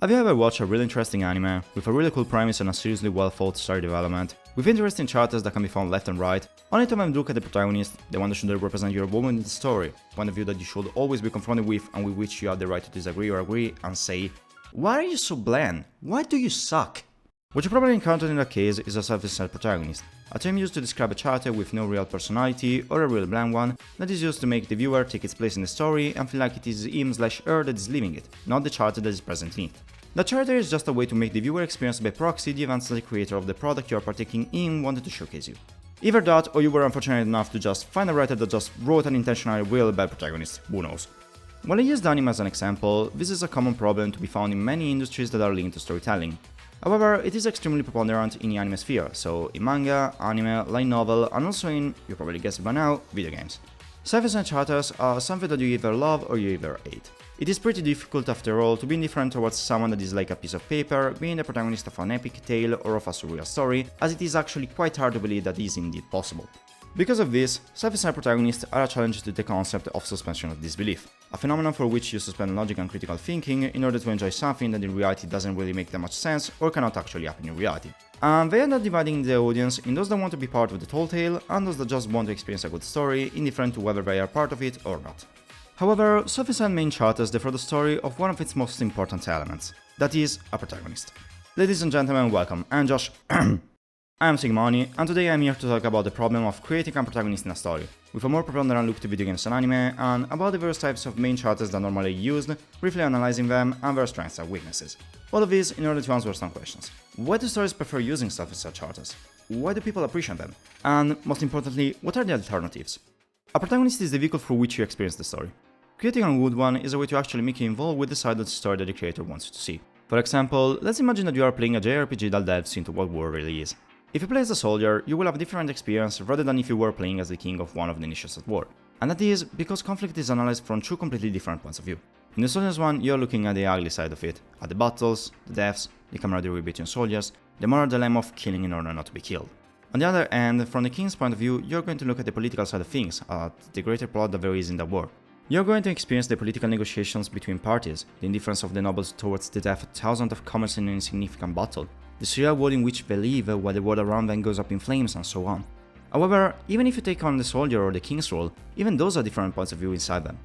Have you ever watched a really interesting anime with a really cool premise and a seriously well thought story development, with interesting characters that can be found left and right, only to then look at the protagonist, the one that should represent your moment in the story, point of view that you should always be confronted with and with which you have the right to disagree or agree, and say, "Why are you so bland? Why do you suck?" What you probably encountered in that case is a self-insertion protagonist, a term used to describe a character with no real personality or a real bland one that is used to make the viewer take its place in the story and feel like it is him/her that is living it, not the character that is present in it. The character is just a way to make the viewer experience by proxy the events that the creator of the product you are partaking in wanted to showcase you. Either that, or you were unfortunate enough to just find a writer that just wrote an intentionally really bad protagonist, who knows. While I used anime as an example, this is a common problem to be found in many industries that are linked to storytelling. However, it is extremely preponderant in the anime sphere, so in manga, anime, light novel, and also in, you probably guessed it by now, video games. Self-insertion characters are something that you either love or you either hate. It is pretty difficult after all to be indifferent towards someone that is like a piece of paper, being the protagonist of an epic tale or of a surreal story, as it is actually quite hard to believe that is indeed possible. Because of this, self-insertion protagonists are a challenge to the concept of suspension of disbelief, a phenomenon for which you suspend logic and critical thinking in order to enjoy something that in reality doesn't really make that much sense or cannot actually happen in reality. And they end up dividing the audience in those that want to be part of the tall tale and those that just want to experience a good story, indifferent to whether they are part of it or not. However, self-insertion main characters differ the story of one of its most important elements, that is, a protagonist. Ladies and gentlemen, welcome, I'm Josh, I am SigmaOni, and today I'm here to talk about the problem of creating a protagonist in a story, with a more preponderant look to video games and anime, and about the various types of main characters that are normally used, briefly analyzing them and their strengths and weaknesses. All of this in order to answer some questions. Why do stories prefer using self-insertion characters? Why do people appreciate them? And, most importantly, what are the alternatives? A protagonist is the vehicle through which you experience the story. Creating a good one is a way to actually make you involved with the side of the story that the creator wants you to see. For example, let's imagine that you are playing a JRPG that delves into what war really is. If you play as a soldier, you will have a different experience rather than if you were playing as the king of one of the nations at war. And that is because conflict is analyzed from two completely different points of view. In the soldier's one, you're looking at the ugly side of it, at the battles, the deaths, the camaraderie between soldiers, the moral dilemma of killing in order not to be killed. On the other hand, from the king's point of view, you're going to look at the political side of things, at the greater plot that there is in the war. You're going to experience the political negotiations between parties, the indifference of the nobles towards the death of thousands of commoners in an insignificant battle, the surreal world in which they live while the world around them goes up in flames, and so on. However, even if you take on the soldier or the king's role, even those are different points of view inside them.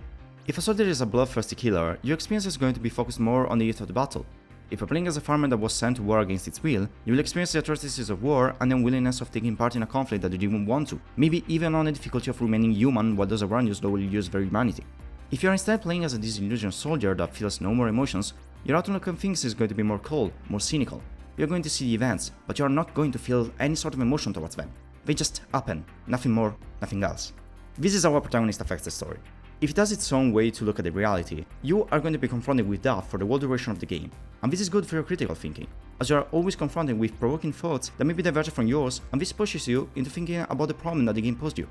If a soldier is a bloodthirsty killer, your experience is going to be focused more on the youth of the battle. If you're playing as a farmer that was sent to war against its will, you will experience the atrocities of war and the unwillingness of taking part in a conflict that you didn't want to, maybe even on the difficulty of remaining human while those around you slowly lose their humanity. If you're instead playing as a disillusioned soldier that feels no more emotions, your outlook on things is going to be more cold, more cynical. You're going to see the events, but you're not going to feel any sort of emotion towards them. They just happen, nothing more, nothing else. This is how a protagonist affects the story. If it has its own way to look at the reality, you are going to be confronted with that for the whole duration of the game, and this is good for your critical thinking, as you are always confronted with provoking thoughts that may be divergent from yours, and this pushes you into thinking about the problem that the game posed you.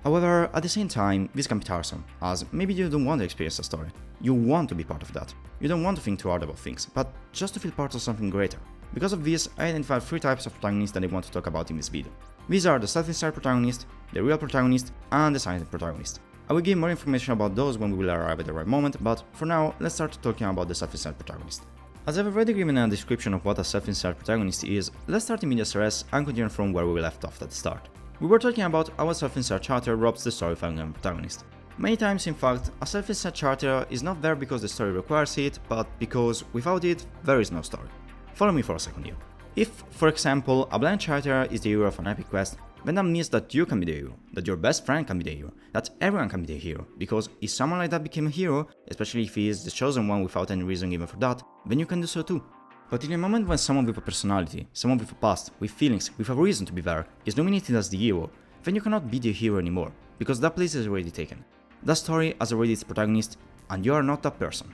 However, at the same time, this can be tiresome, as maybe you don't want to experience a story. You want to be part of that. You don't want to think too hard about things, but just to feel part of something greater. Because of this, I identified 3 types of protagonists that I want to talk about in this video. These are the self-insertion protagonist, the real protagonist, and the silent protagonist. I will give more information about those when we will arrive at the right moment, but for now, let's start talking about the self-insertion protagonist. As I've already given a description of what a self-insertion protagonist is, let's start in medias res and continue from where we left off at the start. We were talking about how a self-insertion character robs the story from the protagonist. Many times, in fact, a self-insertion character is not there because the story requires it, but because without it, there is no story. Follow me for a second here. If, for example, a blind character is the hero of an epic quest, then that means that you can be the hero, that your best friend can be the hero, that everyone can be the hero, because if someone like that became a hero, especially if he is the chosen one without any reason given for that, then you can do so too. But in a moment when someone with a personality, someone with a past, with feelings, with a reason to be there, is nominated as the hero, then you cannot be the hero anymore, because that place is already taken. That story has already its protagonist, and you are not that person.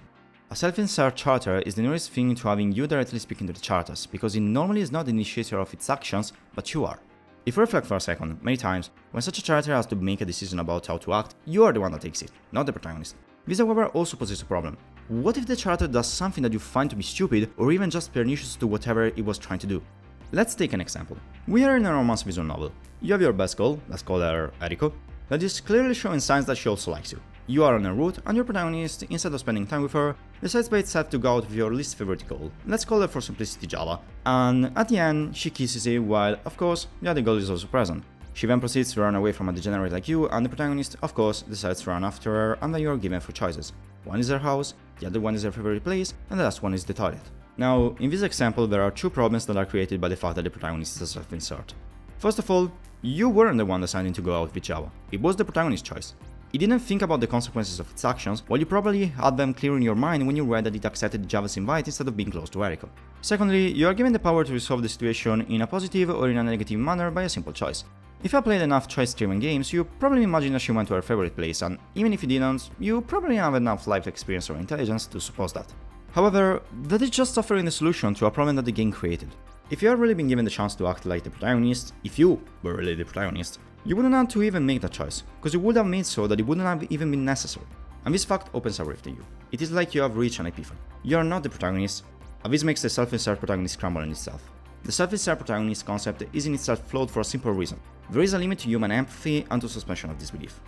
A self-insertion character is the nearest thing to having you directly speaking to the characters, because it normally is not the initiator of its actions, but you are. If you reflect for a second, many times, when such a character has to make a decision about how to act, you are the one that takes it, not the protagonist. This however also poses a problem. What if the character does something that you find to be stupid or even just pernicious to whatever it was trying to do? Let's take an example. We are in a romance visual novel. You have your best girl, let's call her Eriko, that is clearly showing signs that she also likes you. You are on a route, and your protagonist, instead of spending time with her, decides by itself to go out with your least favorite goal. Let's call her for simplicity Java. And at the end, she kisses it while, of course, the other goal is also present. She then proceeds to run away from a degenerate like you, and the protagonist, of course, decides to run after her, and then you are given 3 choices. One is their house, the other one is their favorite place, and the last one is the toilet. Now, in this example, there are 2 problems that are created by the fact that the protagonist is a self-insert. First of all, you weren't the one deciding to go out with Java. It was the protagonist's choice. It didn't think about the consequences of its actions, while you probably had them clear in your mind when you read that it accepted Java's invite instead of being close to Erica. Secondly, you are given the power to resolve the situation in a positive or in a negative manner by a simple choice. If you have played enough choice-driven games, you probably imagine that she went to her favorite place, and even if you didn't, you probably have enough life experience or intelligence to suppose that. However, that is just offering the solution to a problem that the game created. If you had really been given the chance to act like the protagonist, if you were really the protagonist, you wouldn't have to even make that choice, because you would have made so that it wouldn't have even been necessary. And this fact opens a rift in you. It is like you have reached an epiphany. You are not the protagonist, and this makes the self-insert protagonist crumble in itself. The self-insert protagonist concept is in itself flawed for a simple reason. There is a limit to human empathy and to suspension of disbelief.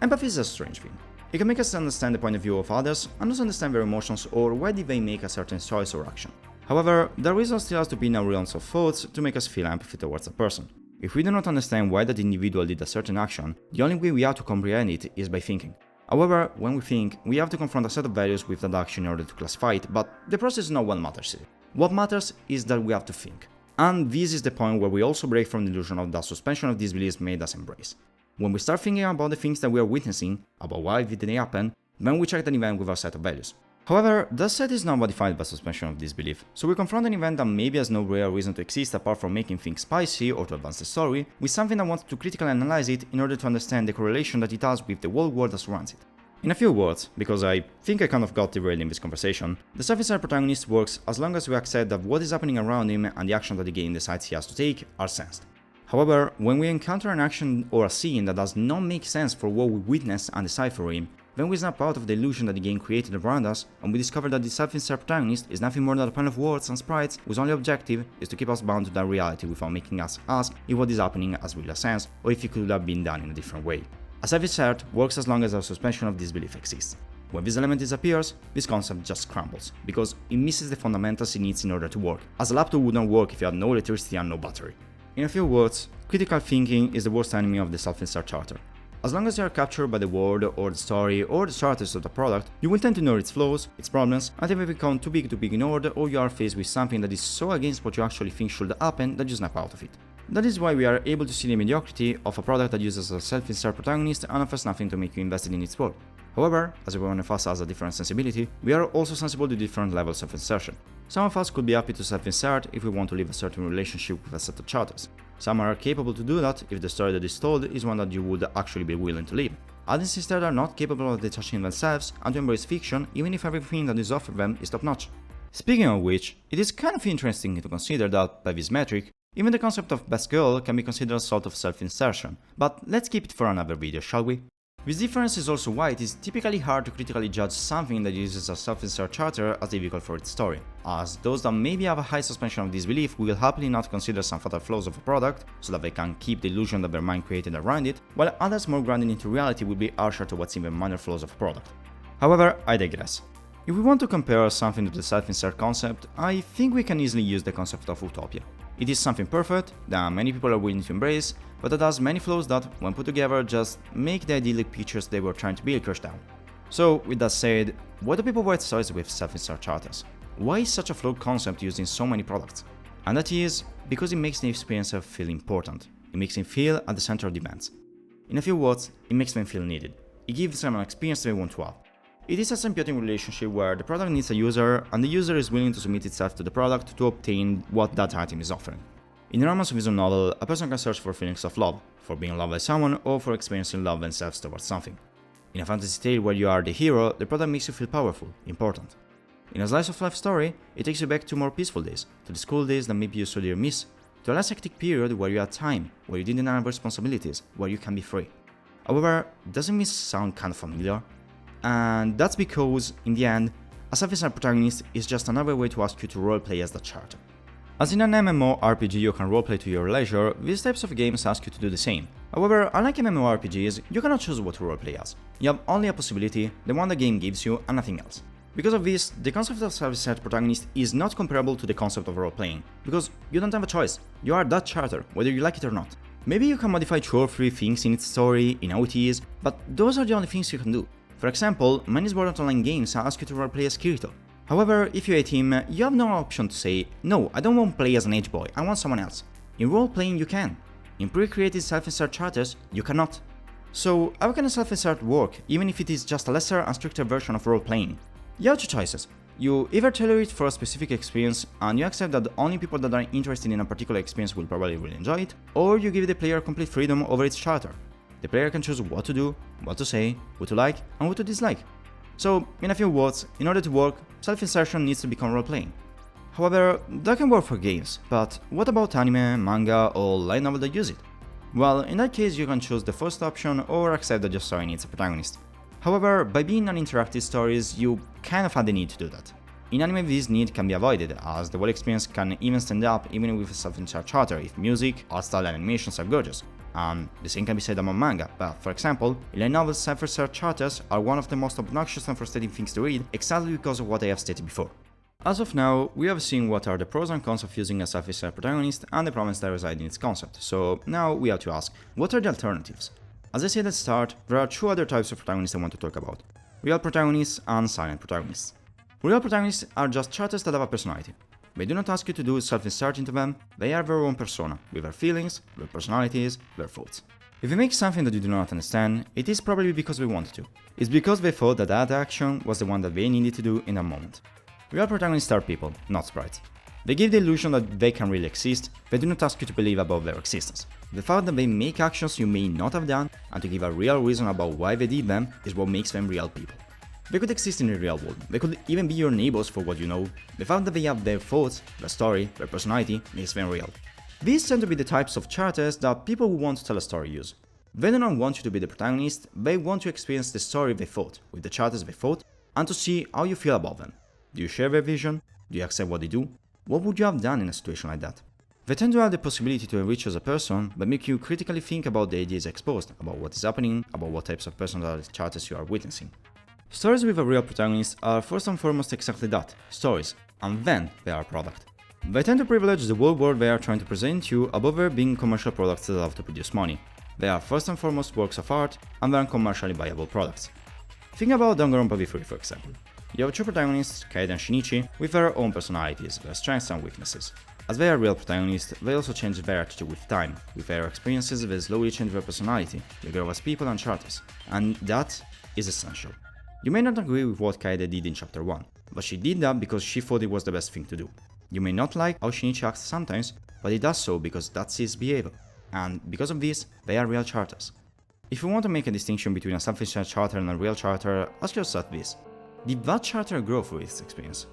Empathy is a strange thing. It can make us understand the point of view of others and also understand their emotions or why did they make a certain choice or action. However, the reason still has to be in our realms of thoughts to make us feel empathy towards a person. If we do not understand why that individual did a certain action, the only way we have to comprehend it is by thinking. However, when we think, we have to confront a set of values with that action in order to classify it, but the process is not what matters here. What matters is that we have to think. And this is the point where we also break from the illusion of that suspension of disbelief made us embrace. When we start thinking about the things that we are witnessing, about why did they happen, then we check an event with our set of values. However, that set is not modified by suspension of disbelief, so we confront an event that maybe has no real reason to exist apart from making things spicy or to advance the story, with something that wants to critically analyze it in order to understand the correlation that it has with the whole world that surrounds it. In a few words, because I think I kind of got derailed in this conversation, the self-insert protagonist works as long as we accept that what is happening around him and the action that the game decides he has to take are sensed. However, when we encounter an action or a scene that does not make sense for what we witness and decipher him, then we snap out of the illusion that the game created around us, and we discover that the self-insert protagonist is nothing more than a pile of words and sprites whose only objective is to keep us bound to that reality without making us ask if what is happening has real sense or if it could have been done in a different way. A self-insert works as long as our suspension of disbelief exists. When this element disappears, this concept just crumbles, because it misses the fundamentals it needs in order to work, as a laptop would not work if you had no electricity and no battery. In a few words, critical thinking is the worst enemy of the self-insert charter. As long as you are captured by the world or the story or the characters of the product, you will tend to ignore its flaws, its problems, until they become too big to be ignored or you are faced with something that is so against what you actually think should happen that you snap out of it. That is why we are able to see the mediocrity of a product that uses a self-insert protagonist and offers nothing to make you invested in its world. However, as everyone of us has a different sensibility, we are also sensible to different levels of insertion. Some of us could be happy to self-insert if we want to live a certain relationship with a set of charters. Some are capable to do that if the story that is told is one that you would actually be willing to live. Others instead are not capable of detaching themselves and to embrace fiction even if everything that is offered them is top-notch. Speaking of which, it is kind of interesting to consider that, by this metric, even the concept of best girl can be considered a sort of self-insertion, but let's keep it for another video, shall we? This difference is also why it is typically hard to critically judge something that uses a self-insert charter as the vehicle for its story, as those that maybe have a high suspension of disbelief will happily not consider some fatal flaws of a product, so that they can keep the illusion that their mind created around it, while others more grounded into reality will be harsher towards even minor flaws of a product. However, I digress. If we want to compare something to the self-insert concept, I think we can easily use the concept of utopia. It is something perfect, that many people are willing to embrace, but that has many flaws that, when put together, just make the idyllic pictures they were trying to build crush down. So, with that said, why do people write stories with self-insert charters? Why is such a flawed concept used in so many products? And that is because it makes the experiencer feel important. It makes him feel at the center of the events. In a few words, it makes them feel needed. It gives them an experience they want to have. It is a symbiotic relationship where the product needs a user, and the user is willing to submit itself to the product to obtain what that item is offering. In a romance visual novel, a person can search for feelings of love, for being loved by someone, or for experiencing love themselves towards something. In a fantasy tale where you are the hero, the product makes you feel powerful, important. In a slice of life story, it takes you back to more peaceful days, to the school days that maybe you so dearly miss, to a less hectic period where you had time, where you didn't have responsibilities, where you can be free. However, doesn't this sound kind of familiar? And that's because, in the end, a self-insert protagonist is just another way to ask you to roleplay as the character. As in an MMORPG you can roleplay to your leisure, these types of games ask you to do the same. However, unlike MMORPGs, you cannot choose what to roleplay as. You have only a possibility, the one the game gives you, and nothing else. Because of this, the concept of self-insert protagonist is not comparable to the concept of role-playing, because you don't have a choice. You are that character, whether you like it or not. Maybe you can modify 2 or 3 things in its story, in OTs, but those are the only things you can do. For example, many Sword Art Online games ask you to roleplay as Kirito. However, if you're a team, you have no option to say, no, I don't want to play as an edge boy, I want someone else. In role-playing you can. In pre-created self-insert characters, you cannot. So, how can a self-insert work, even if it is just a lesser and stricter version of role-playing? You have 2 choices. You either tailor it for a specific experience, and you accept that only people that are interested in a particular experience will probably really enjoy it, or you give the player complete freedom over its character. The player can choose what to do, what to say, who to like, and who to dislike. So, in a few words, in order to work, self-insertion needs to become role-playing. However, that can work for games, but what about anime, manga, or light novel that use it? Well, in that case you can choose the first option or accept that your story needs a protagonist. However, by being non-interactive stories, you kind of have the need to do that. In anime this need can be avoided, as the whole experience can even stand up even with a self-insert character if music, art style and animations are gorgeous. And the same can be said about manga, but for example, in light novels self-insert characters are one of the most obnoxious and frustrating things to read exactly because of what I have stated before. As of now, we have seen what are the pros and cons of using a self-insert protagonist and the problems that reside in its concept, so now we have to ask, what are the alternatives? As I said at the start, there are 2 other types of protagonists I want to talk about: real protagonists and silent protagonists. Real protagonists are just characters that have a personality. They do not ask you to do self-insert into them, they are their own persona, with their feelings, their personalities, their thoughts. If they make something that you do not understand, it is probably because they wanted to. It's because they thought that that action was the one that they needed to do in that moment. Real protagonists are people, not sprites. They give the illusion that they can really exist, they do not ask you to believe about their existence. The fact that they make actions you may not have done, and to give a real reason about why they did them, is what makes them real people. They could exist in the real world, they could even be your neighbors for what you know. The fact that they have their thoughts, their story, their personality makes them real. These tend to be the types of characters that people who want to tell a story use. They do not want you to be the protagonist, they want to experience the story they thought, with the characters they thought, and to see how you feel about them. Do you share their vision? Do you accept what they do? What would you have done in a situation like that? They tend to have the possibility to enrich you as a person, but make you critically think about the ideas exposed, about what is happening, about what types of personality characters you are witnessing. Stories with a real protagonist are first and foremost exactly that, stories, and then they are a product. They tend to privilege the whole world they are trying to present you above their being commercial products that have to produce money. They are first and foremost works of art, and they are commercially viable products. Think about Danganronpa V3 for example. You have 2 protagonists, Kaede and Shinichi, with their own personalities, their strengths and weaknesses. As they are real protagonists, they also change their attitude with time. With their experiences, they slowly change their personality, they grow as people and characters, and that is essential. You may not agree with what Kaede did in chapter 1, but she did that because she thought it was the best thing to do. You may not like how Shinichi acts sometimes, but he does so because that's his behavior, and because of this, they are real characters. If you want to make a distinction between a self-insert character and a real character, ask yourself this. Did that character grow through its experience?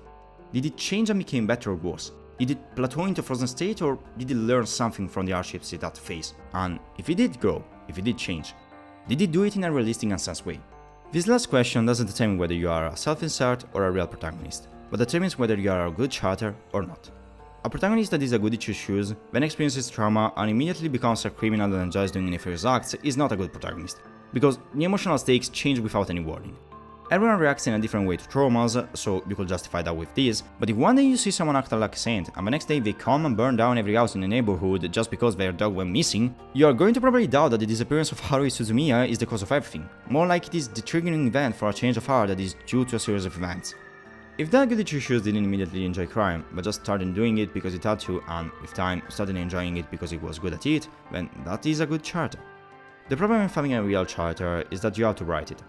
Did it change and become better or worse? Did it plateau into frozen state, or did it learn something from the hardships it had to face? And if it did grow, if it did change, did it do it in a realistic and sense way? This last question doesn't determine whether you are a self-insert or a real protagonist, but determines whether you are a good character or not. A protagonist that is a goody two-shoes, then experiences trauma and immediately becomes a criminal that enjoys doing nefarious acts is not a good protagonist, because the emotional stakes change without any warning. Everyone reacts in a different way to traumas, so you could justify that with this, but if one day you see someone act like a saint, and the next day they come and burn down every house in the neighborhood just because their dog went missing, you are going to probably doubt that the disappearance of Haruhi Suzumiya is the cause of everything, more like it is the triggering event for a change of heart that is due to a series of events. If that goody two-shoes didn't immediately enjoy crime, but just started doing it because it had to, and with time started enjoying it because it was good at it, then that is a good character. The problem with having a real character is that you have to write it.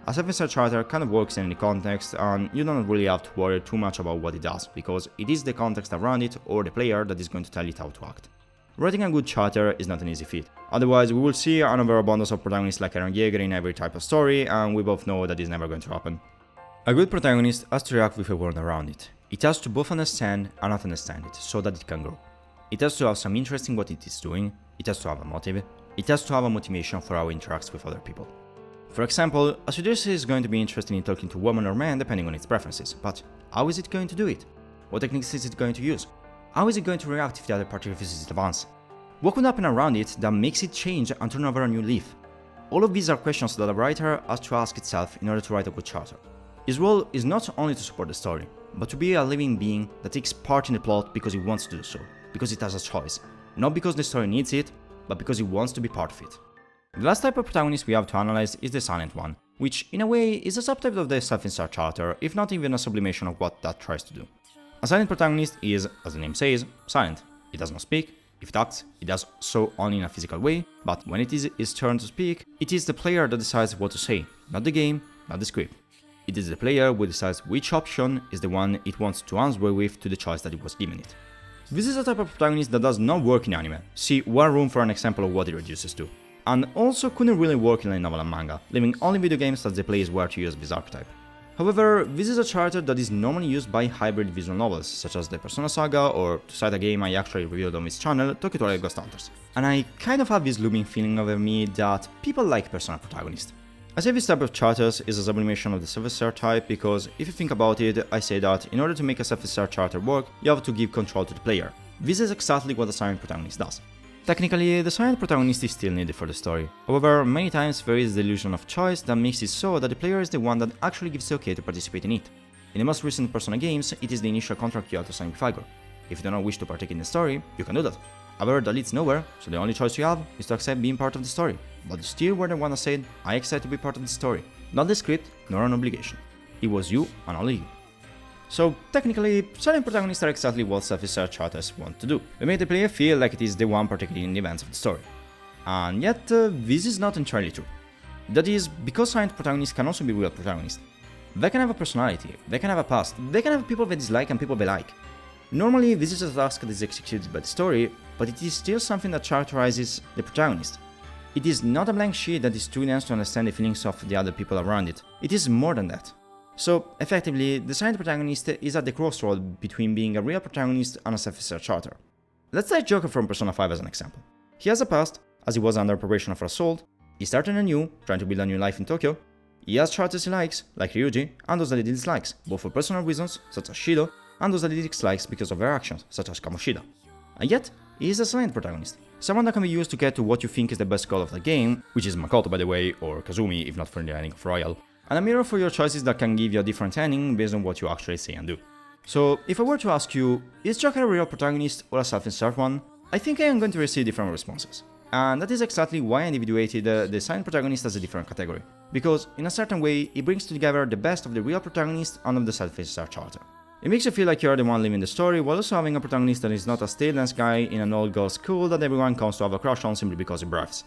A self-insert character kind of works in any context, and you don't really have to worry too much about what it does, because it is the context around it or the player that is going to tell it how to act. Writing a good character is not an easy feat, otherwise we will see an overabundance of protagonists like Eren Yeager in every type of story, and we both know that is never going to happen. A good protagonist has to react with the world around it. It has to both understand and not understand it, so that it can grow. It has to have some interest in what it is doing, it has to have a motive, it has to have a motivation for how it interacts with other people. For example, a seducer is going to be interested in talking to women or men depending on its preferences, but how is it going to do it? What techniques is it going to use? How is it going to react if the other party refuses to advance? What could happen around it that makes it change and turn over a new leaf? All of these are questions that a writer has to ask itself in order to write a good charter. His role is not only to support the story, but to be a living being that takes part in the plot because he wants to do so, because it has a choice, not because the story needs it, but because he wants to be part of it. The last type of protagonist we have to analyze is the silent one, which in a way is a subtype of the self-insert charter, if not even a sublimation of what that tries to do. A silent protagonist is, as the name says, silent. It does not speak. If it acts, it does so only in a physical way, but when it is its turn to speak, it is the player that decides what to say, not the game, not the script. It is the player who decides which option is the one it wants to answer with to the choice that it was given it. This is a type of protagonist that does not work in anime, see One Room for an example of what it reduces to, and also couldn't really work in light novel and manga, leaving only video games as the place where to use this archetype. However, this is a charter that is normally used by hybrid visual novels, such as the Persona Saga, or to cite a game I actually reviewed on this channel, Tokyo Ghost Hunters. And I kind of have this looming feeling over me that people like Persona Protagonist. I say this type of charters is a sublimation of the self-insert type because, if you think about it, I say that in order to make a self-insert charter work, you have to give control to the player. This is exactly what a silent protagonist does. Technically, the silent protagonist is still needed for the story. However, many times there is the illusion of choice that makes it so that the player is the one that actually gives the okay to participate in it. In the most recent Persona games, it is the initial contract you have to sign with Igor. If you do not wish to partake in the story, you can do that. However, that leads nowhere, so the only choice you have is to accept being part of the story. But you still were the one that said, I accept to be part of the story. Not the script, nor an obligation. It was you and only you. So, technically, silent protagonists are exactly what self-insert charters want to do. They make the player feel like it is the one partaking in the events of the story. And yet, this is not entirely true. That is, because silent protagonists can also be real protagonists. They can have a personality, they can have a past, they can have people they dislike and people they like. Normally, this is a task that is executed by the story, but it is still something that characterizes the protagonist. It is not a blank sheet that is too dense to understand the feelings of the other people around it. It is more than that. So, effectively, the silent protagonist is at the crossroad between being a real protagonist and a self-insert charter. Let's take Joker from Persona 5 as an example. He has a past, as he was under probation for assault, he's starting anew, trying to build a new life in Tokyo, he has charters he likes, like Ryuji, and those that he dislikes, both for personal reasons, such as Shido, and those that he dislikes because of their actions, such as Kamoshida. And yet, he is a silent protagonist, someone that can be used to get to what you think is the best goal of the game, which is Makoto by the way, or Kazumi if not for the ending of Royal, and a mirror for your choices that can give you a different ending based on what you actually say and do. So, if I were to ask you, is Joker a real protagonist or a self-insert one? I think I am going to receive different responses. And that is exactly why I individuated the silent protagonist as a different category. Because, in a certain way, it brings together the best of the real protagonist and of the self-insert charter. It makes you feel like you're the one living the story while also having a protagonist that is not a stale-dance guy in an old girls' school that everyone comes to have a crush on simply because he breathes.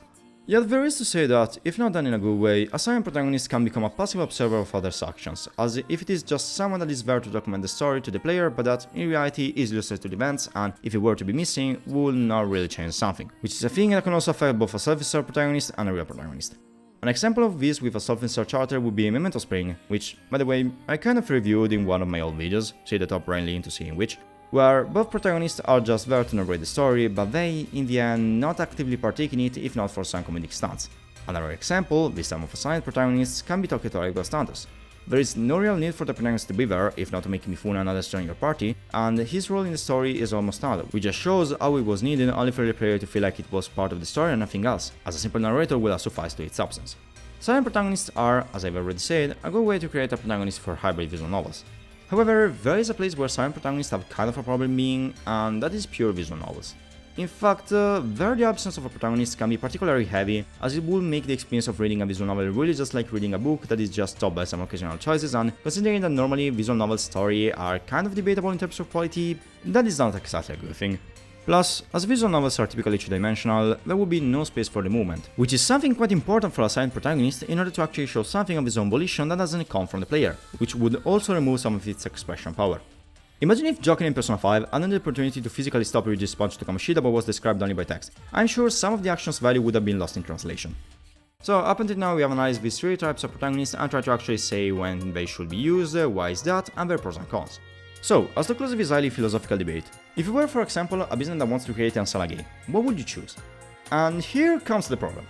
Yet there is to say that, if not done in a good way, a silent protagonist can become a passive observer of others' actions, as if it is just someone that is there to document the story to the player but that, in reality, is useless to the events and, if it were to be missing, will not really change something, which is a thing that can also affect both a self-insert protagonist and a real protagonist. An example of this with a self-insert charter would be Memento Spring, which, by the way, I kind of reviewed in one of my old videos, see the top right link to seeing which, where both protagonists are just there to narrate the story, but they, in the end, not actively partake in it if not for some comedic stunts. Another example, this time of a silent protagonist, can be Tokyo Ghost Hunters. There is no real need for the protagonist to be there, if not to make Mifune and others join your party, and his role in the story is almost null, which just shows how it was needed only for the player to feel like it was part of the story and nothing else, as a simple narrator will have sufficed to its absence. Silent protagonists are, as I've already said, a good way to create a protagonist for hybrid visual novels. However, there is a place where silent protagonists have kind of a problem being, and that is pure visual novels. In fact, there the absence of a protagonist can be particularly heavy, as it will make the experience of reading a visual novel really just like reading a book that is just topped by some occasional choices, and considering that normally visual novel stories are kind of debatable in terms of quality, that is not exactly a good thing. Plus, as visual novels are typically two-dimensional, there will be no space for the movement, which is something quite important for a silent protagonist in order to actually show something of his own volition that doesn't come from the player, which would also remove some of its expression power. Imagine if Joker in Persona 5 had the opportunity to physically stop Ryuji's punch to Kamoshida but was described only by text. I'm sure some of the action's value would have been lost in translation. So up until now we have analyzed these three types of protagonists and tried to actually say when they should be used, why is that, and their pros and cons. So, as to close this highly philosophical debate, if you were for example a business that wants to create and sell a game, what would you choose? And here comes the problem.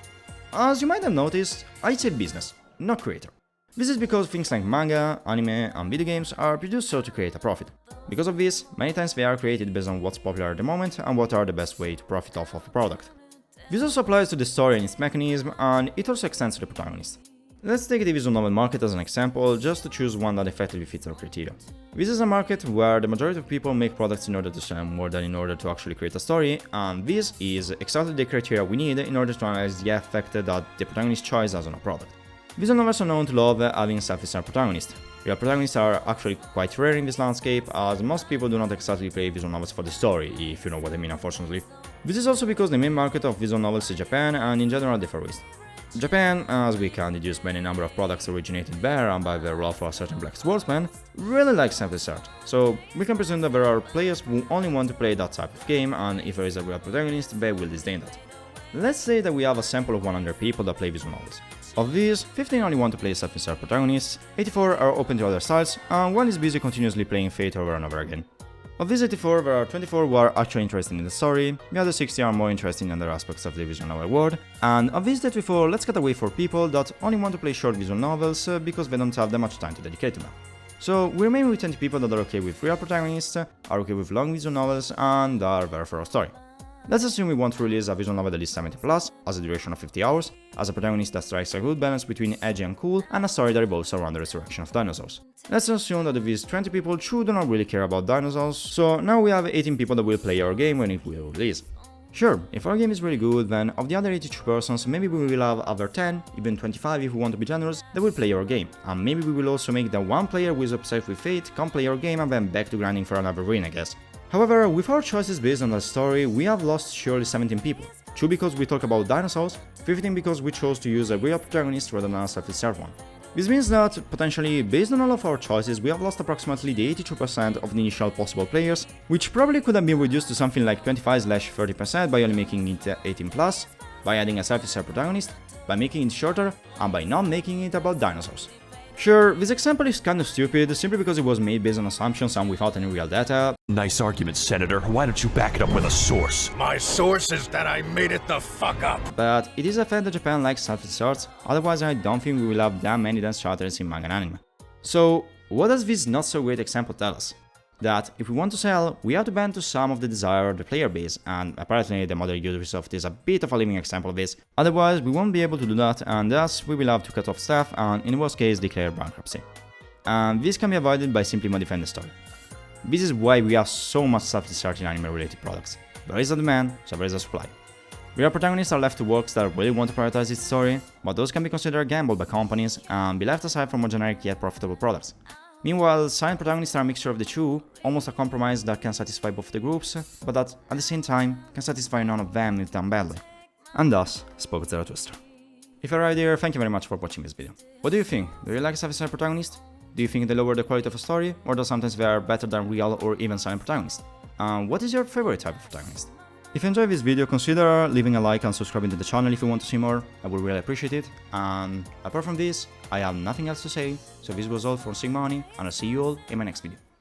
As you might have noticed, I said business, not creator. This is because things like manga, anime, and video games are produced so to create a profit. Because of this, many times they are created based on what's popular at the moment and what are the best way to profit off of a product. This also applies to the story and its mechanism, and it also extends to the protagonist. Let's take the visual novel market as an example, just to choose one that effectively fits our criteria. This is a market where the majority of people make products in order to sell more than in order to actually create a story, and this is exactly the criteria we need in order to analyze the effect that the protagonist's choice has on a product. Visual novels are known to love having self-insertion protagonists. Real protagonists are actually quite rare in this landscape, as most people do not exactly play visual novels for the story, if you know what I mean, unfortunately. This is also because the main market of visual novels is Japan and in general the Far East. Japan, as we can deduce by the number of products originated there and by the role for a certain black sportsman, really likes self-insert, so we can presume that there are players who only want to play that type of game, and if there is a real protagonist, they will disdain that. Let's say that we have a sample of 100 people that play visual novels. Of these, 15 only want to play self-insert protagonists, 84 are open to other styles, and 1 is busy continuously playing Fate over and over again. Of these 84, there are 24 who are actually interested in the story, the other 60 are more interested in other aspects of the visual novel world, and of these 34, let's get away for people that only want to play short visual novels because they don't have that much time to dedicate to them. So we remain with 20 people that are okay with real protagonists, are okay with long visual novels, and are there for a story. Let's assume we want to release a visual novel that is 70 plus, has a duration of 50 hours, has a protagonist that strikes a good balance between edgy and cool, and a story that revolves around the resurrection of dinosaurs. Let's assume that of these 20 people do not really care about dinosaurs, so now we have 18 people that will play our game when it will release. Sure, if our game is really good, then of the other 82 persons, maybe we will have other 10, even 25 if we want to be generous, that will play our game, and maybe we will also make the one player who is obsessed with Fate come play our game and then back to grinding for another win, I guess. However, with our choices based on that story, we have lost surely 17 people. 2 because we talk about dinosaurs, 15 because we chose to use a real protagonist rather than a self-insert one. This means that, potentially, based on all of our choices, we have lost approximately the 82% of the initial possible players, which probably could have been reduced to something like 25-30% by only making it 18+, by adding a self-insert protagonist, by making it shorter, and by not making it about dinosaurs. Sure, this example is kind of stupid, simply because it was made based on assumptions and without any real data. Nice argument, Senator. Why don't you back it up with a source? My source is that I made it the fuck up. But it is a fact that Japan likes self-inserts, otherwise I don't think we will have that many dance chapters in manga and anime. So, what does this not so great example tell us? That if we want to sell, we have to bend to some of the desire of the player base, and apparently the model Ubisoft is a bit of a living example of this, otherwise we won't be able to do that, and thus we will have to cut off staff and in the worst case declare bankruptcy. And this can be avoided by simply modifying the story. This is why we have so much self-insert in anime related products. There is a demand, so there is a supply. Real protagonists are left to works that really want to prioritize its story, but those can be considered a gamble by companies and be left aside from more generic yet profitable products. Meanwhile, silent protagonists are a mixture of the two, almost a compromise that can satisfy both the groups, but that, at the same time, can satisfy none of them if done badly. And thus, spoke Zarathustra. If you're right here, thank you very much for watching this video. What do you think? Do you like self-insert protagonists? Do you think they lower the quality of a story, or do sometimes they are better than real or even silent protagonists? What is your favorite type of protagonist? If you enjoyed this video, consider leaving a like and subscribing to the channel if you want to see more, I would really appreciate it. And apart from this, I have nothing else to say, so this was all from SigmaOni, and I'll see you all in my next video.